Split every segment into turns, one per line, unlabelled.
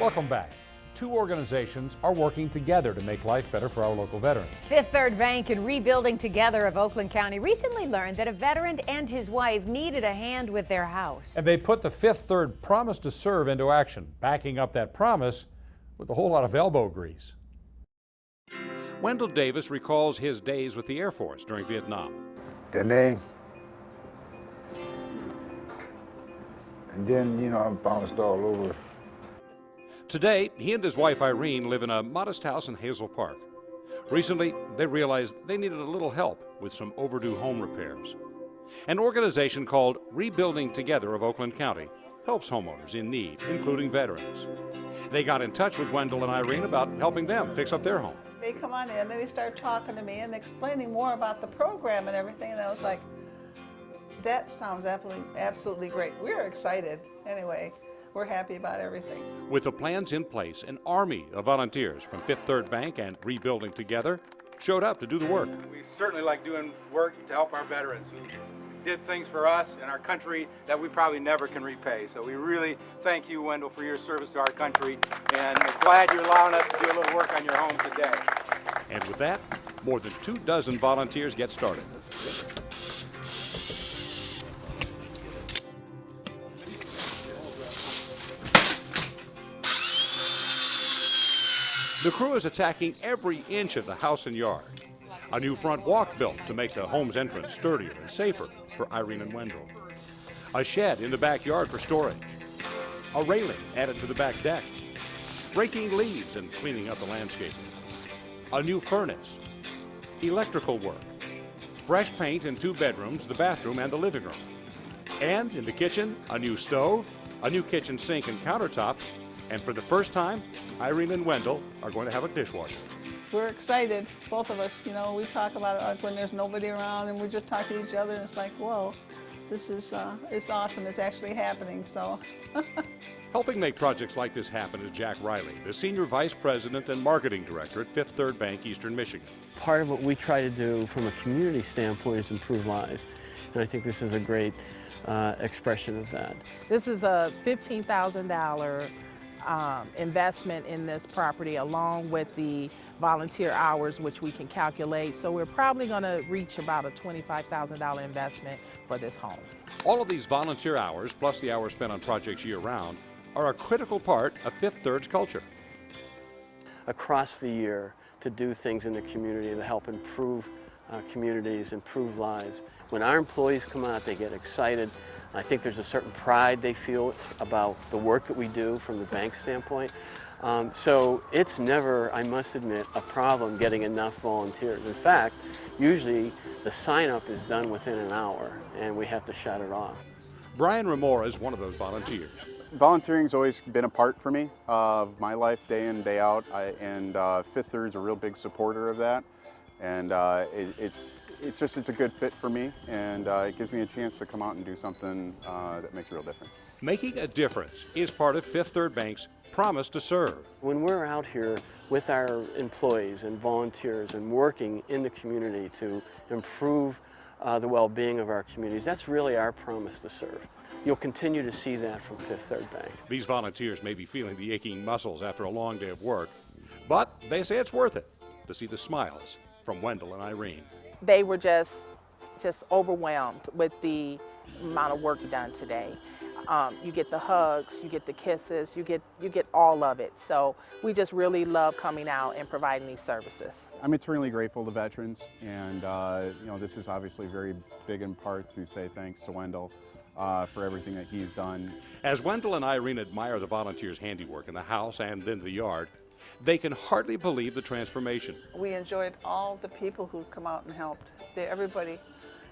Welcome back. Two organizations are working together to make life better for our local veterans.
Fifth Third Bank and Rebuilding Together of Oakland County recently learned that a veteran and his wife needed a hand with their house.
And they put the Fifth Third Promise to Serve into action, backing up that promise with a whole lot of elbow grease. Wendell Davis recalls his days with the Air Force during Vietnam.
The name. And then, I bounced all over.
Today, he and his wife Irene live in a modest house in Hazel Park. Recently, they realized they needed a little help with some overdue home repairs. An organization called Rebuilding Together of Oakland County helps homeowners in need, including veterans. They got in touch with Wendell and Irene about helping them fix up their home.
They come on in and they start talking to me and explaining more about the program and everything, and I was like, that sounds absolutely great. We're excited. Anyway, we're happy about everything.
With the plans in place, an army of volunteers from Fifth Third Bank and Rebuilding Together showed up to do the work.
We certainly like doing work to help our veterans who did things for us and our country that we probably never can repay. So we really thank you, Wendell, for your service to our country, and we're glad you're allowing us to do a little work on your home today.
And with that, more than 24 volunteers get started. The crew is attacking every inch of the house and yard. A new front walk built to make the home's entrance sturdier and safer for Irene and Wendell. A shed in the backyard for storage. A railing added to the back deck. Raking leaves and cleaning up the landscaping. A new furnace. Electrical work. Fresh paint in 2 bedrooms, the bathroom and the living room. And in the kitchen, a new stove, a new kitchen sink and countertop, and for the first time, Irene and Wendell are going to have a dishwasher.
We're excited, both of us. We talk about it like when there's nobody around, and we just talk to each other, and it's like, whoa, this is it's awesome. It's actually happening. So.
Helping make projects like this happen is Jack Riley, the Senior Vice President and Marketing Director at Fifth Third Bank, Eastern Michigan.
Part of what we try to do from a community standpoint is improve lives, and I think this is a great expression of that.
This is a $15,000 investment in this property, along with the volunteer hours, which we can calculate. So we're probably going to reach about a $25,000 investment for this home.
All of these volunteer hours, plus the hours spent on projects year-round, are a critical part of Fifth Third's culture.
Across the year, to do things in the community to help improve communities, improve lives. When our employees come out, they get excited. I think there's a certain pride they feel about the work that we do from the bank standpoint. So it's never, I must admit, a problem getting enough volunteers. In fact, usually the sign-up is done within an hour and we have to shut it off.
Brian Remora is one of those volunteers.
Volunteering's always been a part for me of my life, day in, day out, and Fifth Third's a real big supporter of that. And it's a good fit for me, and it gives me a chance to come out and do something that makes a real difference.
Making a difference is part of Fifth Third Bank's promise to serve.
When we're out here with our employees and volunteers and working in the community to improve the well-being of our communities, that's really our promise to serve. You'll continue to see that from Fifth Third Bank.
These volunteers may be feeling the aching muscles after a long day of work, but they say it's worth it to see the smiles from Wendell and Irene.
They were just overwhelmed with the amount of work done today. You get the hugs, you get the kisses, you get all of it. So we just really love coming out and providing these services.
I'm eternally grateful to veterans, and this is obviously very big in part to say thanks to Wendell for everything that he's done.
As Wendell and Irene admire the volunteers' handiwork in the house and in the yard, they can hardly believe the transformation.
We enjoyed all the people who come out and helped. Everybody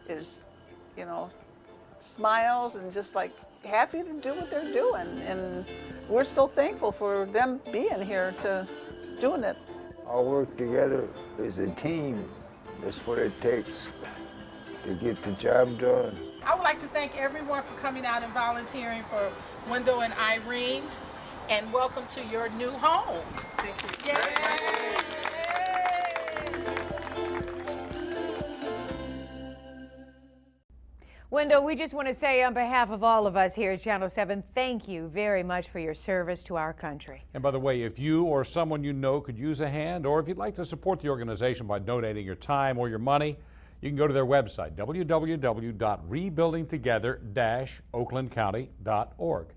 is, smiles and just like happy to do what they're doing. And we're so thankful for them being here to doing it.
All work together as a team. That's what it takes to get the job done.
I would like to thank everyone for coming out and volunteering for Wendell and Irene, and welcome to your new home. Thank you. Yay!
Wendell, we just want to say on behalf of all of us here at Channel 7, thank you very much for your service to our country.
And by the way, if you or someone you know could use a hand, or if you'd like to support the organization by donating your time or your money, you can go to their website, www.rebuildingtogether-oaklandcounty.org.